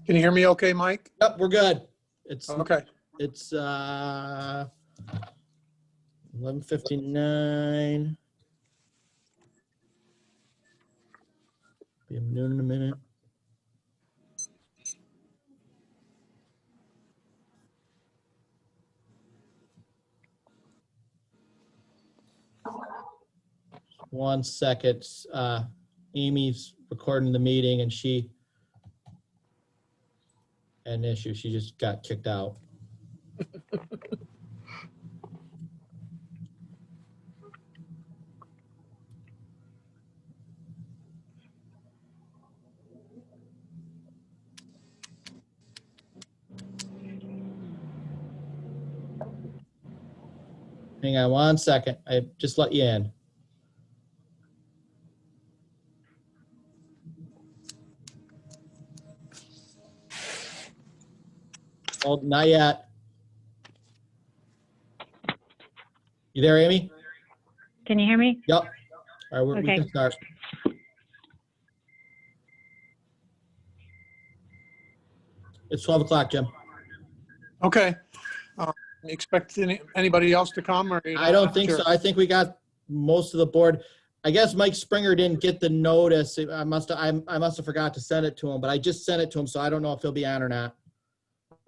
Can you hear me okay, Mike? Yep, we're good. It's Okay. 11:59. Be noon in a minute. One second. Amy's recording the meeting and she had an issue. She just got kicked out. Hang on one second. I just let you in. Oh, not yet. You there, Amy? Can you hear me? Yep. All right, we Okay. can start. It's 12 o'clock, Jim. Okay. Expect anybody else to come or? I don't think so. I think we got most of the board. I guess Mike Springer didn't get the notice. I must have forgot to send it to him, but I just sent it to him, so I don't know if he'll be on or not.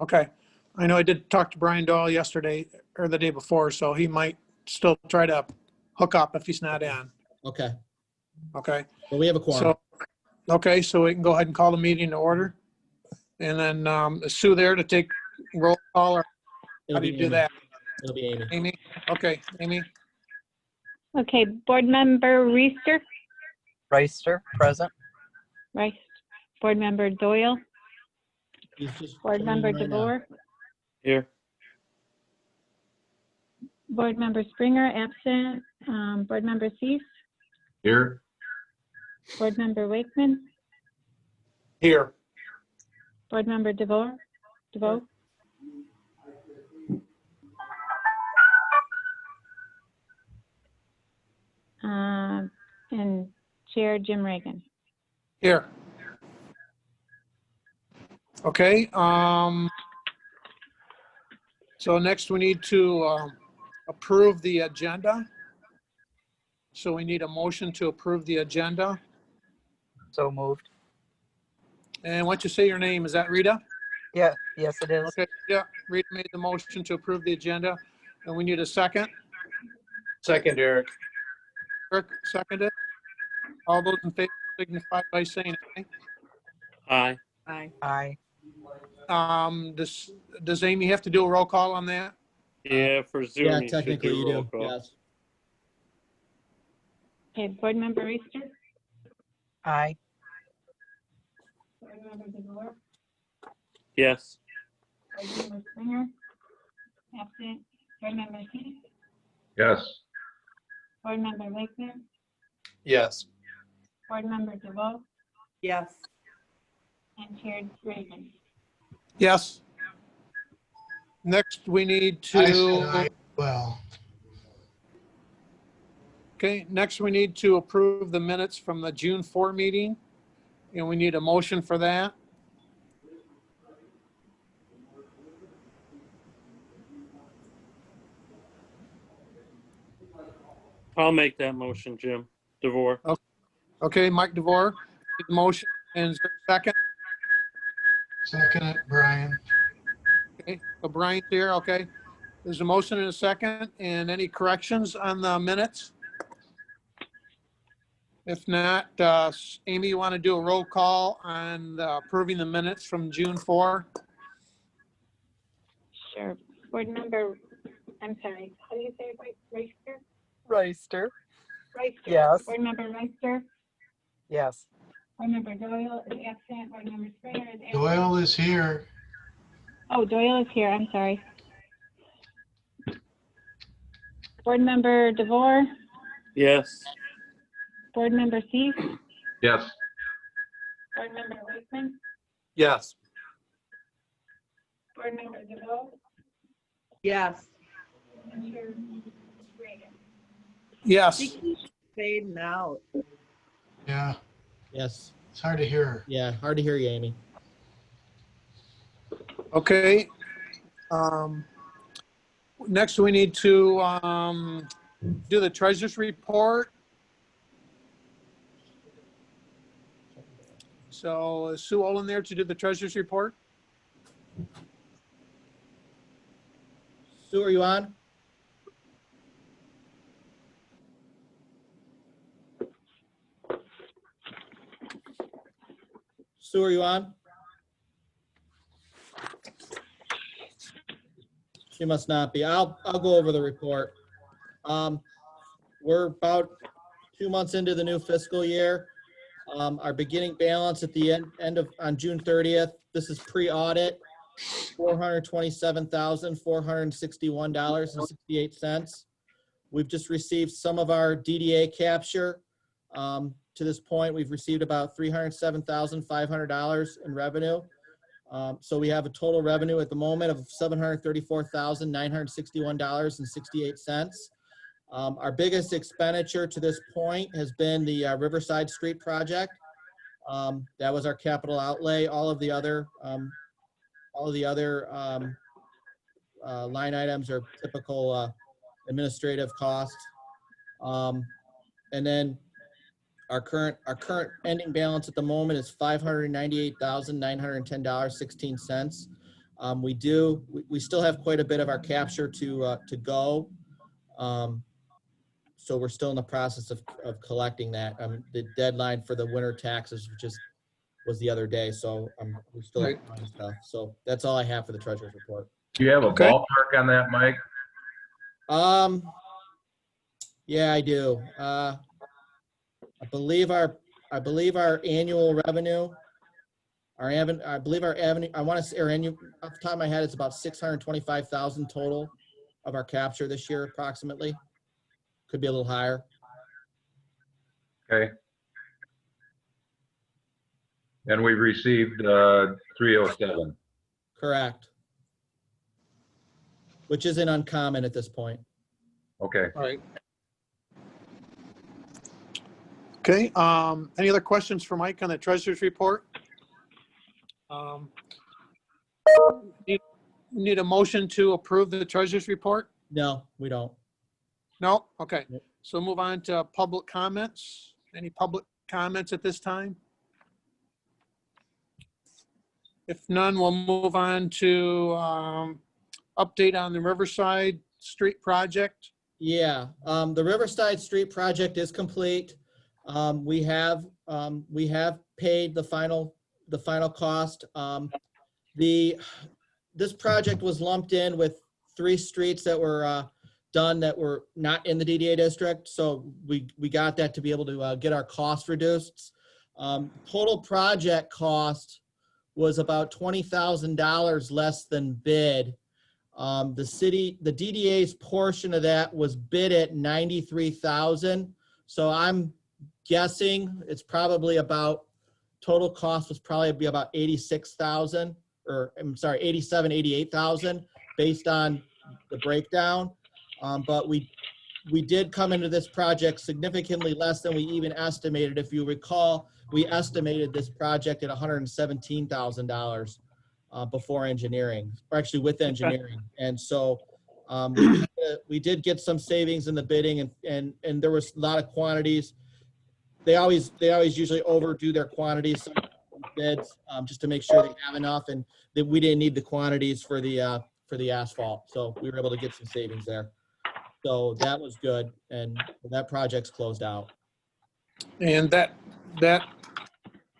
Okay. I know I did talk to Brian Doyle yesterday or the day before, so he might still try to hook up if he's not in. Okay. Okay. Well, we have a quorum. So, okay, so we can go ahead and call the meeting to order. And then is Sue there to take roll call or how do you do that? It'll be Amy. Amy? Okay, Amy? Okay, Board Member Reister, Reister, present. Rice, Board Member Doyle, He's just Board coming in Member right now. DeVore, Here. Board Member Springer, absent, Board Member Cease, Here. Board Member Wakeman, Here. Board Member DeVore, and Chair Jim Reagan. Here. Okay, so next we need to approve the agenda. So we need a motion to approve the agenda. So moved. And once you say your name, is that Rita? Yeah, yes, it is. Okay, yeah, Rita made the motion to approve the agenda. And we need a second. Second, Eric. Eric, seconded. All those in favor signify by saying Aye. Aye. aye. Does Amy have to do a roll call on that? Yeah, for Zoom. Yeah, you should technically you roll do. call. Yes. Okay, Board Member Reister, Aye. Board Member DeVore, Yes. Board Member Springer, absent, Board Member Cease, Yes. Board Member Wakeman, Yes. Board Member DeVore, Yes. and Chair Reagan. Yes. Next, we need I said to, aye. Well, okay, next we need to approve the minutes from the June 4 meeting. And we need a motion for that. I'll make that motion, Jim. DeVore. Okay, Mike DeVore, the motion, and is there a second? second it, Brian. Okay, so Brian's here, okay. There's a motion and a second, and any corrections on the minutes? If not, Amy, you want to do a roll call on approving the minutes from June 4? Sure. Board Member, I'm sorry, how do you say it, Reister? Reister, Reister. Yes. Board Member Reister, yes. Board Member Doyle is absent, Board Member Springer is absent. Doyle is here. Oh, Doyle is here, I'm sorry. Board Member DeVore, Yes. Board Member Cease, Yes. Board Member Wakeman, Yes. Board Member DeVore, Yes. and Chair Reagan. Yes. She keeps fading out. Yeah, Yes. it's hard to hear her. Yeah, hard to hear you, Amy. Okay. Next, we need to do the treasurer's report. So is Sue Olin there to do the treasurer's report? Sue, are you on? Sue, are you on? She must not be. I'll go over the report. We're about 2 months into the new fiscal year. Our beginning balance at the end of, on June 30th, this is pre-audit, $427,461.68. We've just received some of our DDA capture. To this point, we've received about $307,500 in revenue. So we have a total revenue at the moment of $734,961.68. Our biggest expenditure to this point has been the Riverside Street project. That was our capital outlay. All of the other line items are typical administrative costs. And then our current ending balance at the moment is $598,910.16. We still have quite a bit of our capture to go. So we're still in the process of collecting that. The deadline for the winter taxes was the other day, so we still have stuff. So that's all I have for the treasurer's report. Do you have a Okay. ballpark on that, Mike? Yeah, I do. I believe our annual revenue, I want to say, or annual, off the top of my head, it's about 625,000 total of our capture this year, approximately. Could be a little higher. Okay. And we received 307. Correct. Which isn't uncommon at this point. Okay. All right. Okay, any other questions for Mike on the treasurer's report? Need a motion to approve the treasurer's report? No, we don't. No? Okay. Nope. So move on to public comments. Any public comments at this time? If none, we'll move on to update on the Riverside Street project. Yeah, the Riverside Street project is complete. We have paid the final cost. This project was lumped in with 3 streets that were done that were not in the DDA district. So we got that to be able to get our costs reduced. Total project cost was about $20,000 less than bid. The DDA's portion of that was bid at $93,000. So I'm guessing it's probably about, total cost was probably be about $86,000, or I'm sorry, $88,000 based on the breakdown. But we did come into this project significantly less than we even estimated. If you recall, we estimated this project at $117,000 before engineering, or actually with engineering. And so we did get some savings in the bidding, and there was a lot of quantities. They always usually overdo their quantities bids just to make sure they have enough, and that we didn't need the quantities for the asphalt. So we were able to get some savings there. So that was good, and that project's closed out. And that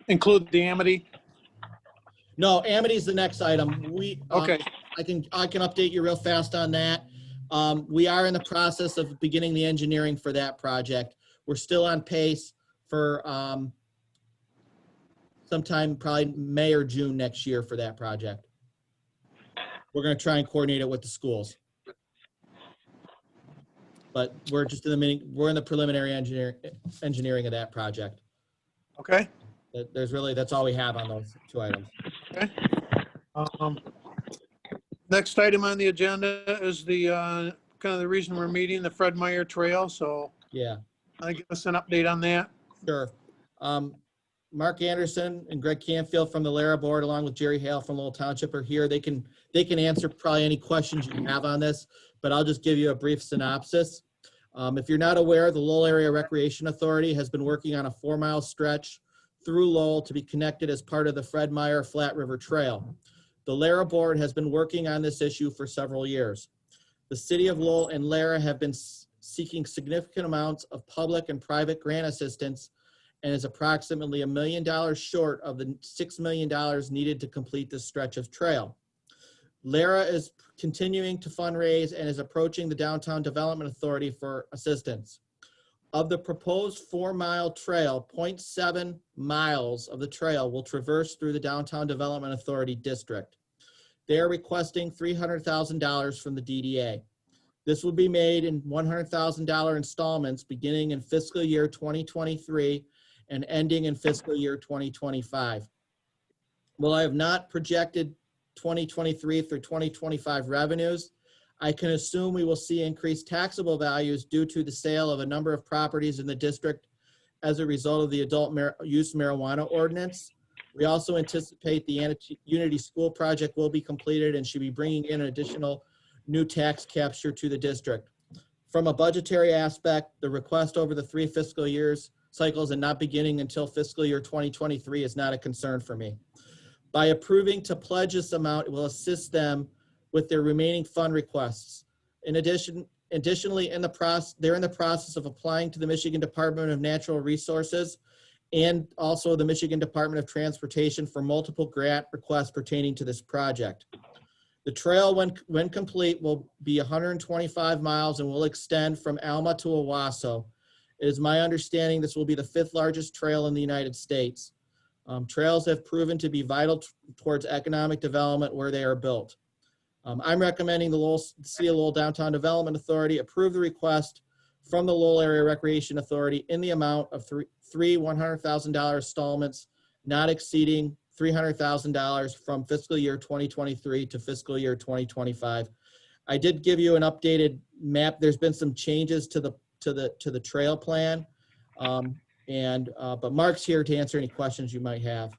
include the Amity? No, Amity's the next item. Okay, I can update you real fast on that. We are in the process of beginning the engineering for that project. We're still on pace for sometime probably May or June next year for that project. We're going to try and coordinate it with the schools. But we're just in the preliminary engineering of that project. okay. That's all we have on those 2 items. Okay. Next item on the agenda is the kind of the reason we're meeting, the Fred Meyer Trail. So Yeah. give us an update on that. Sure. Mark Anderson and Greg Canfield from the Lara board, along with Jerry Hale from Lowell Township are here. They can answer probably any questions you have on this, but I'll just give you a brief synopsis. If you're not aware, the Lowell Area Recreation Authority has been working on a 4-mile stretch through Lowell to be connected as part of the Fred Meyer Flat River Trail. The Lara board has been working on this issue for several years. The city of Lowell and Lara have been seeking significant amounts of public and private grant assistance and is approximately $1 million short of the $6 million needed to complete this stretch of trail. Lara is continuing to fundraise and is approaching the Downtown Development Authority for assistance. Of the proposed 4-mile trail, 0.7 miles of the trail will traverse through the Downtown Development Authority district. They are requesting $300,000 from the DDA. This will be made in $100,000 installments beginning in fiscal year 2023 and ending in fiscal year 2025. While I have not projected 2023 through 2025 revenues, I can assume we will see increased taxable values due to the sale of a number of properties in the district as a result of the adult use marijuana ordinance. We also anticipate the Unity School project will be completed and should be bringing in an additional new tax capture to the district. From a budgetary aspect, the request over the 3 fiscal years cycles and not beginning until fiscal year 2023 is not a concern for me. By approving to pledge this amount, it will assist them with their remaining fund requests. Additionally, they're in the process of applying to the Michigan Department of Natural Resources and also the Michigan Department of Transportation for multiple grant requests pertaining to this project. The trail, when complete, will be 125 miles and will extend from Alma to Owasso. It is my understanding this will be the 5th largest trail in the United States. Trails have proven to be vital towards economic development where they are built. I'm recommending the City of Lowell Downtown Development Authority approve the request from the Lowell Area Recreation Authority in the amount of three $100,000 installments, not exceeding $300,000 from fiscal year 2023 to fiscal year 2025. I did give you an updated map. There's been some changes to the trail plan, but Mark's here to answer any questions you might have.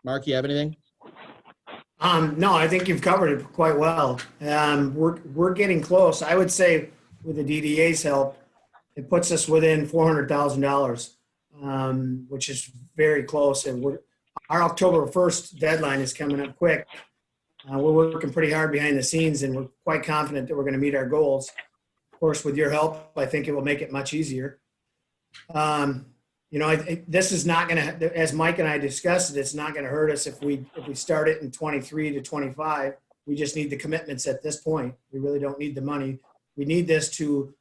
Mark, you have anything? No, I think you've covered it quite well. We're getting close. I would say with the DDA's help, it puts us within $400,000, which is very close. And our October 1st deadline is coming up quick. We're working pretty hard behind the scenes, and we're quite confident that we're going to meet our goals. Of course, with your help, I think it will make it much easier. This is not going to, as Mike and I discussed it, it's not going to hurt us if we start it in 23 to 25. We just need the commitments at this point. We really don't need the money. We need this to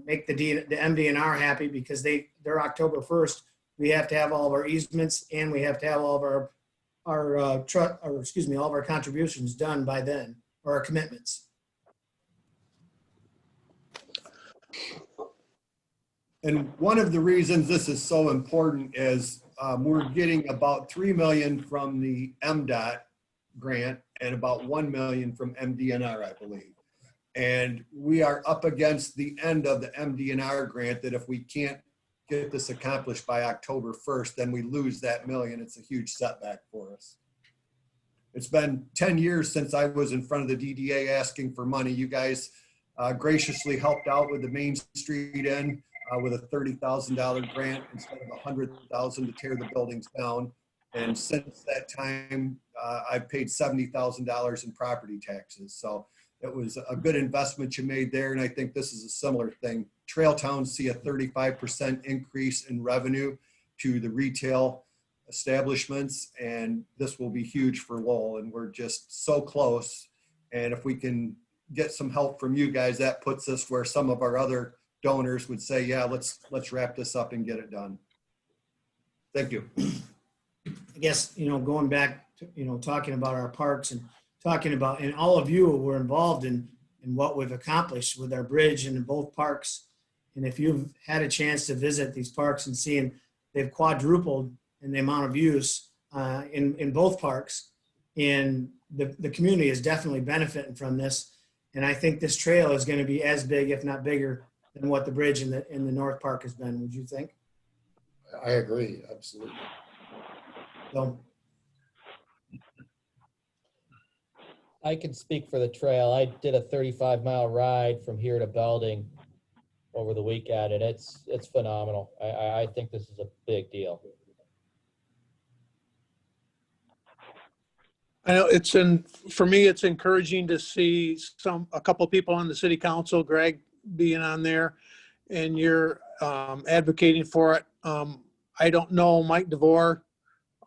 make the MDNR happy because they're October 1st. We have to have all of our easements and we have to have all of all of our contributions done by then, or our commitments. And one of the reasons this is so important is we're getting about $3 million from the MDOT grant and about $1 million from MDNR, I believe. And we are up against the end of the MDNR grant that if we can't get this accomplished by October 1st, then we lose that $1 million. It's a huge setback for us. It's been 10 years since I was in front of the DDA asking for money. You guys graciously helped out with the Main Street end with a $30,000 grant instead of $100,000 to tear the buildings down. And since that time, I've paid $70,000 in property taxes. So it was a good investment you made there. And I think this is a similar thing. Trail towns see a 35% increase in revenue to the retail establishments. And this will be huge for Lowell. And we're just so close. And if we can get some help from you guys, that puts us where some of our other donors would say, yeah, let's wrap this up and get it done. Thank you. I guess, going back to, talking about our parks and talking about, and all of you were involved in what we've accomplished with our bridge and in both parks. And if you've had a chance to visit these parks and seeing they've quadrupled in the amount of use in both parks, and the community is definitely benefiting from this. And I think this trail is going to be as big, if not bigger, than what the bridge in the North Park has been, would you think? I agree, absolutely. So, I can speak for the trail. I did a 35-mile ride from here to Belding over the weekend, and it's phenomenal. I think this is a big deal. I know for me, it's encouraging to see a couple people on the city council, Greg being on there, and you're advocating for it. I don't know Mike DeVore,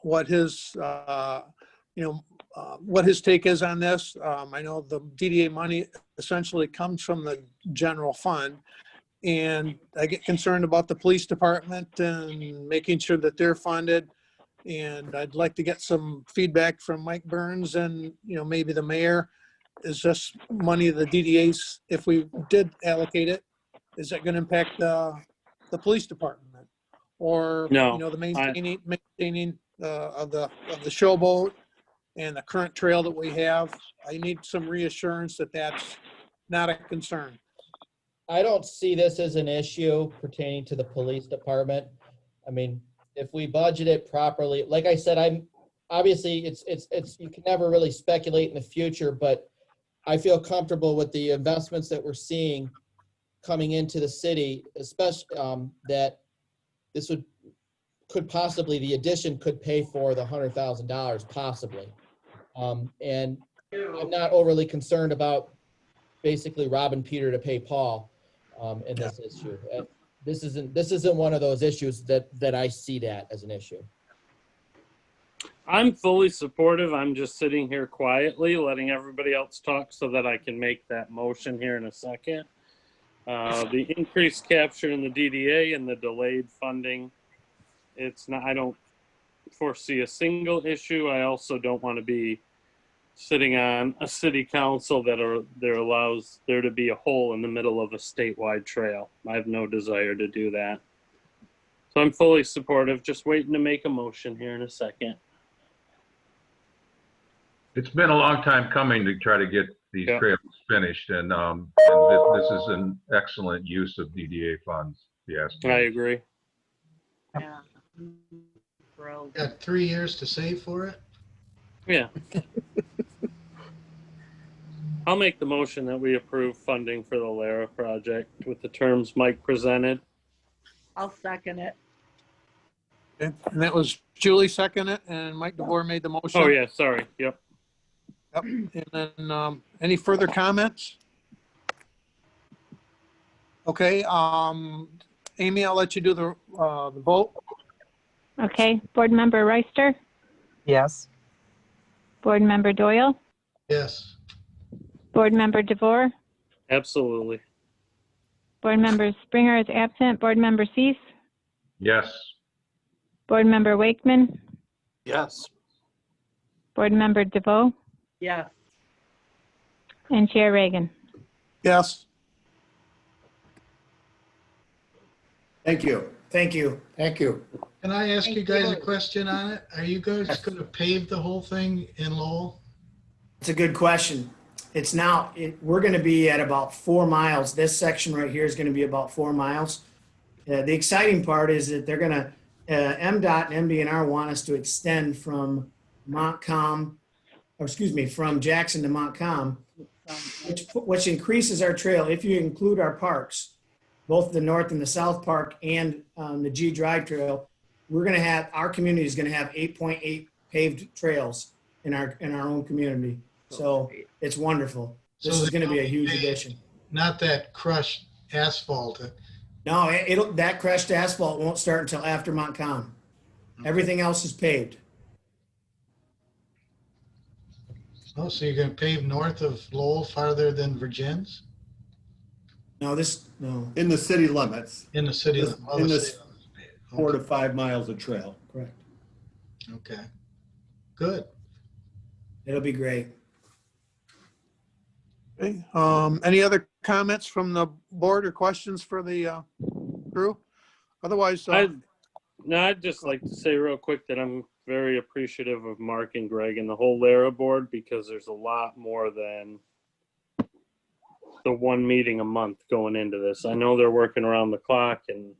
what his, what his take is on this. I know the DDA money essentially comes from the general fund. And I get concerned about the police department and making sure that they're funded. And I'd like to get some feedback from Mike Burns and, maybe the mayor. Is this money the DDA's, if we did allocate it, is that going to impact the police department? Or, No, the maintaining of the showboat and the current trail that we have? I need some reassurance that that's not a concern. I don't see this as an issue pertaining to the police department. I mean, if we budget it properly, like I said, obviously it's you can never really speculate in the future, but I feel comfortable with the investments that we're seeing coming into the city, especially that this could possibly, the addition could pay for the $100,000 possibly. And I'm not overly concerned about basically robbing Peter to pay Paul in this issue. This isn't one of those issues that I see that as an issue. I'm fully supportive. I'm just sitting here quietly, letting everybody else talk so that I can make that motion here in a second. The increased capture in the DDA and the delayed funding, I don't foresee a single issue. I also don't want to be sitting on a city council that allows there to be a hole in the middle of a statewide trail. I have no desire to do that. So I'm fully supportive, just waiting to make a motion here in a second. It's been a long time coming to try to get these Yeah. trails finished, and this is an excellent use of DDA funds. Yes. I agree. Yeah. Thrilled. Got 3 years to save for it? Yeah. I'll make the motion that we approve funding for the Lara project with the terms Mike presented. I'll second it. Okay. And that was Julie seconded it, and Mike DeVore made the motion. Oh, yeah, sorry. Yep. Yep. And then, any further comments? Okay, Amy, I'll let you do the vote. Okay, Board Member Reister, Yes. Board Member Doyle, Yes. Board Member DeVore, Absolutely. Board Member Springer is absent, Board Member Cease, Yes. Board Member Wakeman, Yes. Board Member DeVoe, Yes. and Chair Reagan. Yes. Thank you. thank you. Thank you. Can I ask Thank you guys you. a question on it? Are you guys going to pave the whole thing in Lowell? It's a good question. It's now, we're going to be at about 4 miles. This section right here is going to be about 4 miles. The exciting part is that they're going to, MDOT and MDNR want us to extend from Montcalm, from Jackson to Montcalm, which increases our trail. If you include our parks, both the North and the South Park and the G Drive Trail, our community is going to have 8.8 paved trails in our own community. So it's wonderful. This So is going to be a huge they- addition. Not that crushed asphalt. No, that crushed asphalt won't start until after Montcalm. Everything else is paved. Oh, so you're going to pave north of Lowell farther than Virgins? No. In the city limits, In the city? This- all in the this- city limits. 4 to 5 miles of trail. Correct. Okay. Good. It'll be great. Okay. Any other comments from the board or questions for the crew? Otherwise, I'd just like to say real quick that I'm very appreciative of Mark and Greg and the whole Lara board, because there's a lot more than the one meeting a month going into this. I know they're working around the clock, and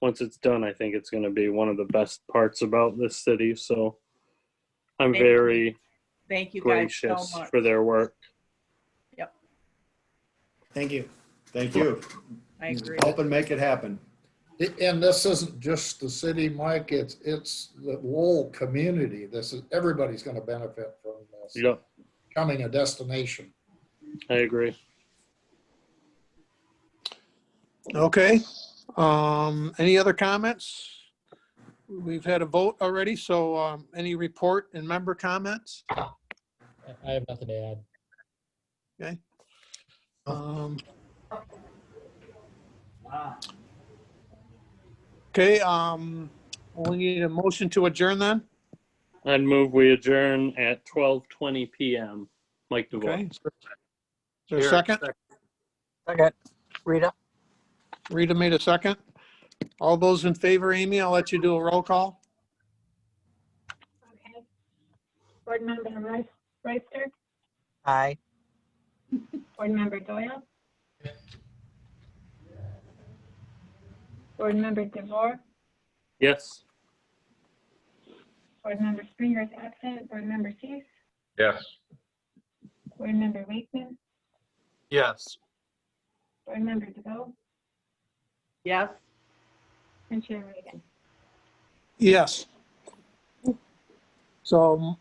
once it's done, I think it's going to be one of the best parts about this city. So I'm Thank you. very Thank you guys so gracious much. for their work. Yep, Thank you. Thank you. I agree. Helping make it happen. And this isn't just the city, Mike, it's the whole community. Everybody's gonna benefit from this, Yep, becoming a destination. I agree. Okay. Any other comments? We've had a vote already, so any report and member comments? I have nothing to add. Okay. Um, Okay, we need a motion to adjourn then? I'd move we adjourn at 12:20 p.m. Mike DeVore. Okay. Is there a second? Second. Rita? Rita made a second. All those in favor, Amy, I'll let you do a roll call. Okay. Board Member Reister, Aye. Board Member Doyle. Board Member DeVore, Yes. Board Member Springer is absent. Board Member Cease, Yes. Board Member Wakeman, Yes. Board Member DeVoe, Yes, and Chair Reagan. Yes. So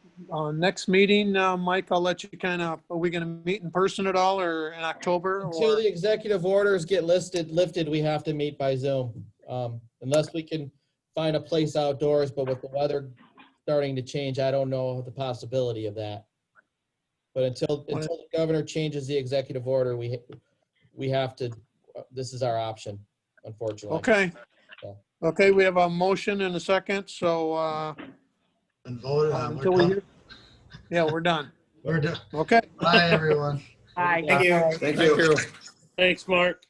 next meeting, Mike, I'll let you kind of, are we going to meet in person at all or in October? Until Or the executive orders get lifted, we have to meet by Zoom. Unless we can find a place outdoors, but with the weather starting to change, I don't know the possibility of that. But until the governor changes the executive order, we have to, this is our option, unfortunately. Okay. Yeah. Okay, we have a motion and a second, so And voted on. until we hear, yeah, we're done. We're done. Okay. Bye, everyone. aye. Thank you. Thank you. Thanks, Mark.